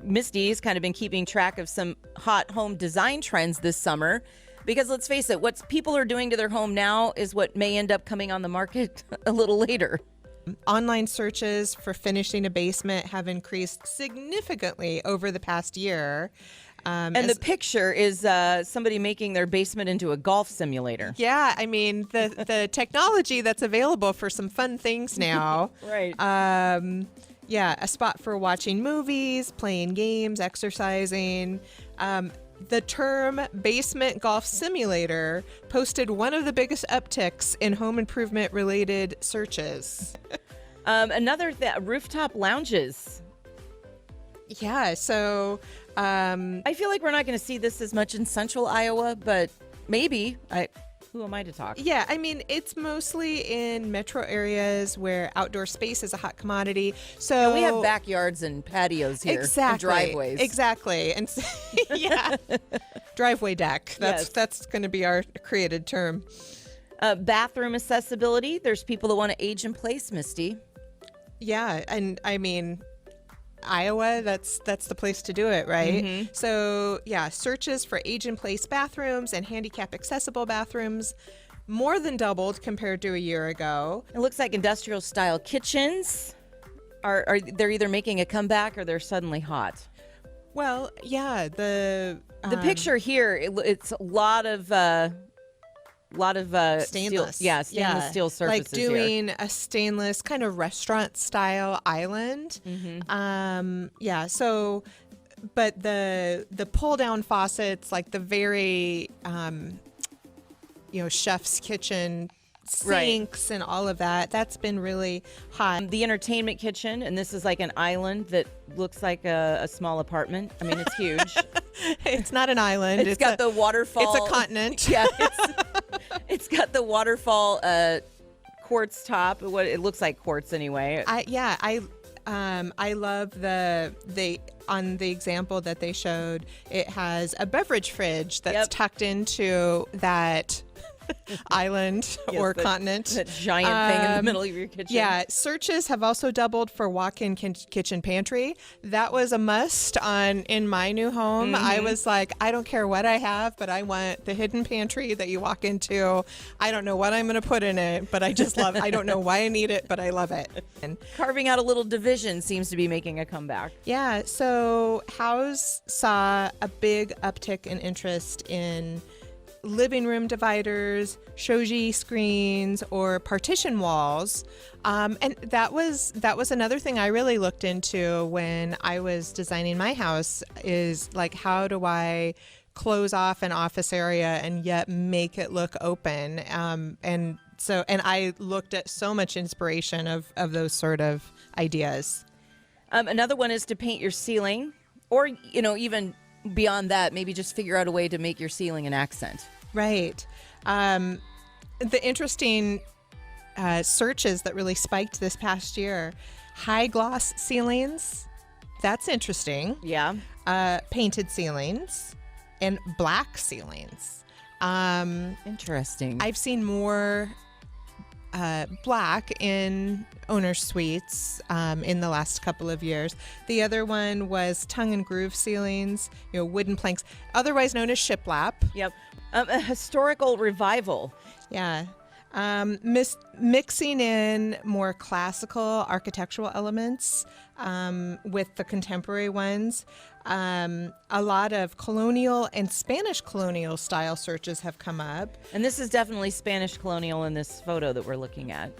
Misty's kind of been keeping track of some hot home design trends this summer. Because let's face it, what people are doing to their home now is what may end up coming on the market a little later. Online searches for finishing a basement have increased significantly over the past year. And the picture is somebody making their basement into a golf simulator. Yeah, I mean, the technology that's available for some fun things now. Right. Yeah, a spot for watching movies, playing games, exercising. The term basement golf simulator posted one of the biggest upticks in home improvement related searches. Rooftop lounges. Yeah, so I feel like we're not going to see this as much in central Iowa, but maybe. Who am I to talk? Yeah, I mean, it's mostly in metro areas where outdoor space is a hot commodity. So and we have backyards and patios here. Exactly. And driveways. Exactly. And yeah. Driveway deck. Yes. That's going to be our created term. Bathroom accessibility. There's people that want to age in place, Misty. Yeah, and I mean, Iowa, that's the place to do it, right? Mm-hmm. So yeah, searches for age-in-place bathrooms and handicap accessible bathrooms more than doubled compared to a year ago. It looks like industrial style kitchens are they're either making a comeback or they're suddenly hot. Well, yeah, the picture here, it's a lot of stainless. Stainless steel surfaces. Like doing a stainless kind of restaurant style island. Mm-hmm. Yeah. So, but the pull down faucets, like the very, chef's kitchen sinks and all of that. That's been really hot. The entertainment kitchen, and this is like an island that looks like a small apartment. I mean, it's huge. It's not an island. It's got the waterfall. It's a continent. Yeah. It's got the waterfall quartz top. What it looks like quartz anyway. I love on the example that they showed. It has a beverage fridge that's tucked into that island or continent. That giant thing in the middle of your kitchen. Yeah, searches have also doubled for walk-in kitchen pantry. That was a must in my new home. Mm-hmm. I was like, I don't care what I have, but I want the hidden pantry that you walk into. I don't know what I'm going to put in it, but I just love it. I don't know why I need it, but I love it. And carving out a little division seems to be making a comeback. Yeah, so House saw a big uptick in interest in living room dividers, shoji screens, or partition walls. And that was another thing I really looked into when I was designing my house, is like, how do I close off an office area and yet make it look open? And I looked at so much inspiration of those sort of ideas. Another one is to paint your ceiling, or, even beyond that, maybe just figure out a way to make your ceiling an accent. Right. The interesting searches that really spiked this past year: high gloss ceilings. That's interesting. Yeah. Painted ceilings and black ceilings. Interesting. I've seen more black in owner suites in the last couple of years. The other one was tongue and groove ceilings, wooden planks, otherwise known as shiplap. Yep. A historical revival. Yeah. Mixing in more classical architectural elements with the contemporary ones. A lot of colonial and Spanish colonial style searches have come up. And this is definitely Spanish colonial in this photo that we're looking at.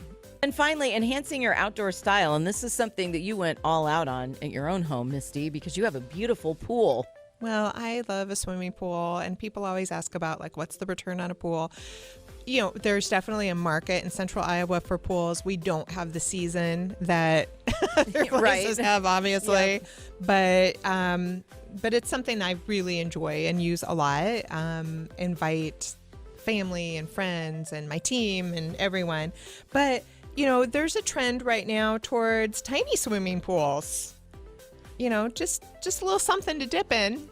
And finally, enhancing your outdoor style. And this is something that you went all out on at your own home, Misty, because you have a beautiful pool. Well, I love a swimming pool, and people always ask about, like, what's the return on a pool? There's definitely a market in central Iowa for pools. We don't have the season that other places have, obviously. Yep. But it's something I really enjoy and use a lot. Invite family and friends and my team and everyone. But, there's a trend right now towards tiny swimming pools. Just a little something to dip in.